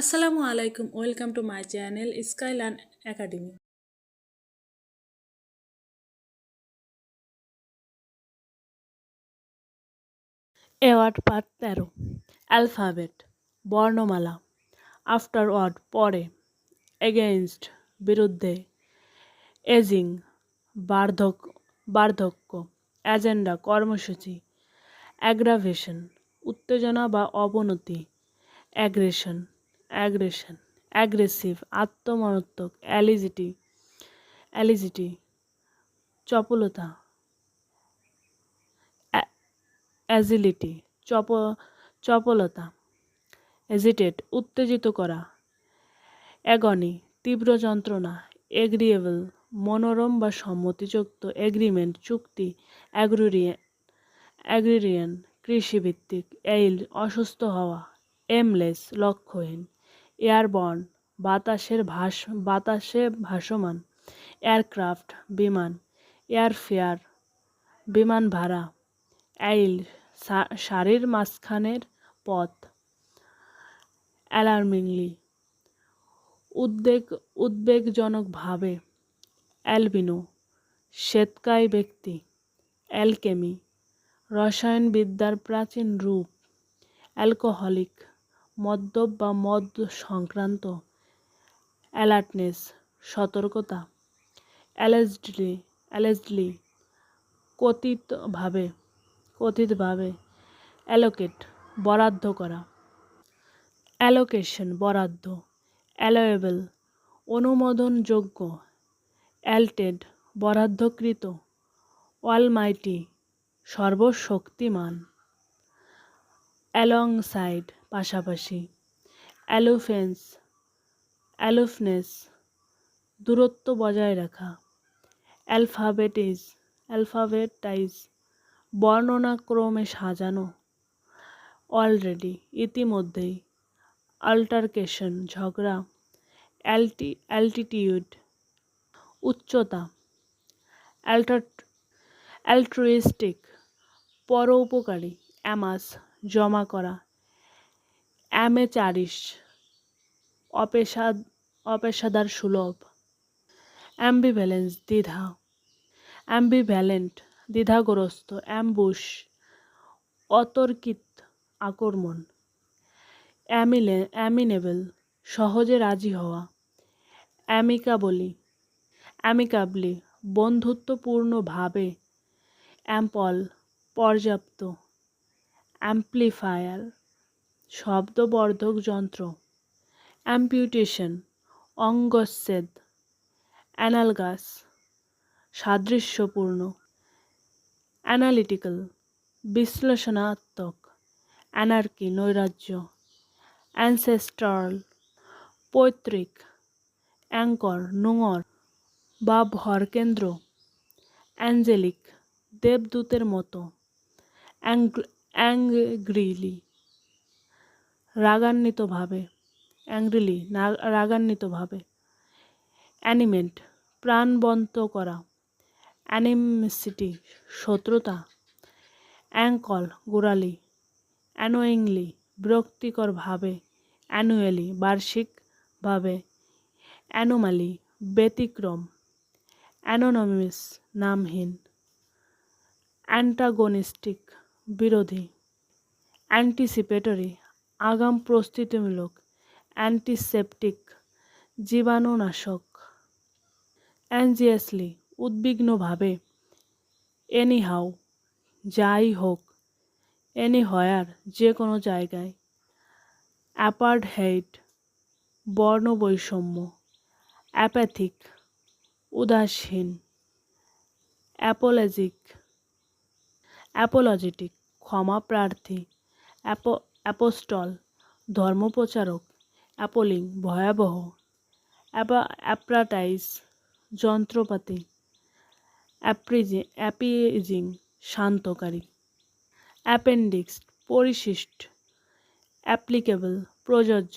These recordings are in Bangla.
আসসালামু আলাইকুম, welcome to my channel Skylearn academy. Award part 13, alphabet বর্ণমালা। আফটারওয়ার্ড পরে, এগেইনস্ট বিরুদ্ধে, এজিং বার্ধক্য, এজেন্ডা কর্মসূচি, অ্যাগ্রাভেশন উত্তেজনা বা অবনতি, অ্যাগ্রেশন অ্যাগ্রেসিভ আত্মমনত্বক, অ্যালিজিটি চপলতা, অ্যাজিলিটি চপলতা, এজিটেট উত্তেজিত করা, অ্যাগনি তীব্র যন্ত্রণা, এগ্রিয়েবল মনোরম বা সম্মতিযুক্ত, এগ্রিমেন্ট চুক্তি, অ্যাগ্রিরিয়ান কৃষিভিত্তিক, এইল অসুস্থ হওয়া, এমলেস লক্ষ্যহীন, এয়ারবর্ন বাতাসে ভাসমান, এয়ারক্রাফট বিমান, এয়ারফেয়ার বিমান ভাড়া, অ্যাইল সারির মাঝখানের পথ, অ্যালার্মিংলি উদ্বেগজনকভাবে, অ্যালবিনো শ্বেতকায় ব্যক্তি, অ্যালকেমি রসায়নবিদ্যার প্রাচীন রূপ, অ্যালকোহলিক মদ্যপ বা মদ সংক্রান্ত, অ্যালার্টনেস সতর্কতা, অ্যালেজডলি কথিতভাবে, অ্যালোকেট বরাদ্দ করা, অ্যালোকেশন বরাদ্দ, অ্যালোয়েবল অনুমোদনযোগ্য, অ্যালটেড বরাদ্দকৃত, অলমাইটি সর্বশক্তিমান, অ্যালংসাইড পাশাপাশি, অ্যালুফনেস দূরত্ব বজায় রাখা, অ্যালফাবেটাইজ বর্ণনাক্রমে সাজানো, অলরেডি ইতিমধ্যেই, অল্টারকেশন ঝগড়া, অ্যালটিটিউড উচ্চতা, অ্যালট্রুইস্টিক পরোপকারী, অ্যামাস জমা করা, অ্যামেচারিশ অপেশাদার সুলভ, অ্যাম্বিভ্যালেন্ট দ্বিধাগ্রস্ত, অ্যাম্বুশ অতর্কিত আক্রমণ, অ্যামিনেবল সহজে রাজি হওয়া, অ্যামিকাবলি বন্ধুত্বপূর্ণভাবে, অ্যাম্পল পর্যাপ্ত, অ্যাম্প্লিফায়ার শব্দবর্ধক যন্ত্র, অ্যাম্পিউটেশন অঙ্গচ্ছেদ, অ্যানালগাস সাদৃশ্যপূর্ণ, অ্যানালিটিক্যাল বিশ্লেষণাত্মক, অ্যানার্কি নৈরাজ্য, অ্যানসেস্ট্রাল পৈতৃক, অ্যাঙ্কর নোঙর বা ভরকেন্দ্র, অ্যাঞ্জেলিক দেবদূতের মতো, অ্যাংগ্রিলি রাগান্বিতভাবে, অ্যানিমেট প্রাণবন্ত করা, অ্যানিমিসিটি শত্রুতা, অ্যাঙ্কল গোড়ালি, অ্যানোয়িংলি বিরক্তিকরভাবে, অ্যানুয়ালি বার্ষিকভাবে, অ্যানোমালি ব্যতিক্রম, অ্যানোনিমাস নামহীন, অ্যান্টাগনিস্টিক বিরোধী, অ্যান্টিসিপেটরি আগাম প্রস্তুতিমূলক, অ্যান্টিসেপটিক জীবাণুনাশক, অ্যানজিয়াসলি উদ্বিগ্নভাবে, এনিহাউ যাই হোক, এনিহোয়ার যে কোনো জায়গায়, অ্যাপার্টহেইড বর্ণবৈষম্য, অ্যাপ্যাথিক উদাসীন, অ্যাপোলজেটিক ক্ষমা প্রার্থী, অ্যাপোস্টল ধর্মপ্রচারক, অ্যাপোলিং ভয়াবহ, অ্যাপ্রাটাইজ যন্ত্রপাতি, অ্যাপিজিং শান্তকারী, অ্যাপেন্ডিক্স পরিশিষ্ট, অ্যাপ্লিকেবল প্রযোজ্য,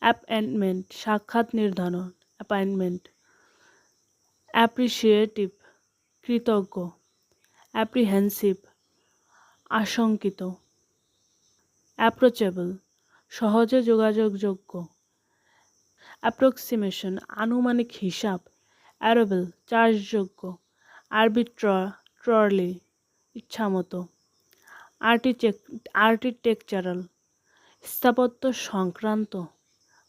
অ্যাপয়েন্টমেন্ট সাক্ষাৎ নির্ধারণ, অ্যাপয়েন্টমেন্ট, অ্যাপ্রিসিয়েটিভ কৃতজ্ঞ, অ্যাপ্রিহেনসিভ আশঙ্কিত, অ্যাপ্রোচেবল সহজে যোগাযোগযোগ্য, অ্যাপ্রক্সিমেশন আনুমানিক হিসাব, অ্যারেবল চার্জযোগ্য, আরবিট্রারলি ইচ্ছামতো, আর্কিটেকচারাল স্থাপত্য সংক্রান্ত,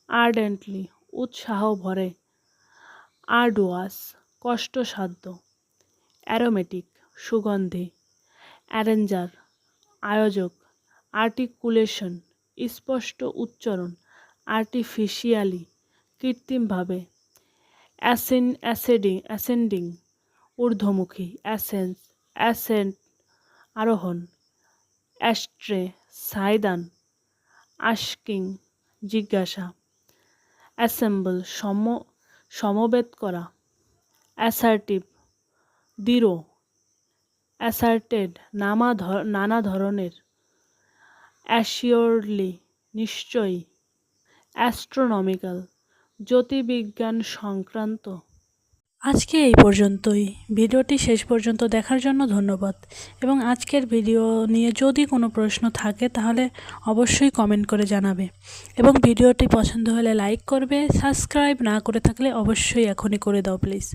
আর্ডেন্টলি উৎসাহ ভরে, আর্ডুয়াস কষ্টসাধ্য, অ্যারোমেটিক সুগন্ধি, অ্যারেঞ্জার আয়োজক, আর্টিকুলেশন স্পষ্ট উচ্চারণ, আর্টিফিশিয়ালি কৃত্রিমভাবে, অ্যাসেন্ডিং ঊর্ধ্বমুখী, অ্যাসেন্ট আরোহণ, অ্যাস্ট্রে সাইদান, আস্কিং জিজ্ঞাসা, অ্যাসেম্বল সমবেত করা, অ্যাসার্টিভ দৃঢ়, অ্যাসার্টেড নানা ধরনের, অ্যাসিওরলি নিশ্চয়ই, অ্যাস্ট্রোনমিক্যাল জ্যোতির্বিজ্ঞান সংক্রান্ত। আজকে এই পর্যন্তই। ভিডিওটি শেষ পর্যন্ত দেখার জন্য ধন্যবাদ এবং আজকের ভিডিও নিয়ে যদি কোনো প্রশ্ন থাকে তাহলে অবশ্যই কমেন্ট করে জানাবে এবং ভিডিওটি পছন্দ হলে লাইক করবে, সাবস্ক্রাইব না করে থাকলে অবশ্যই এখনই করে দাও প্লিজ।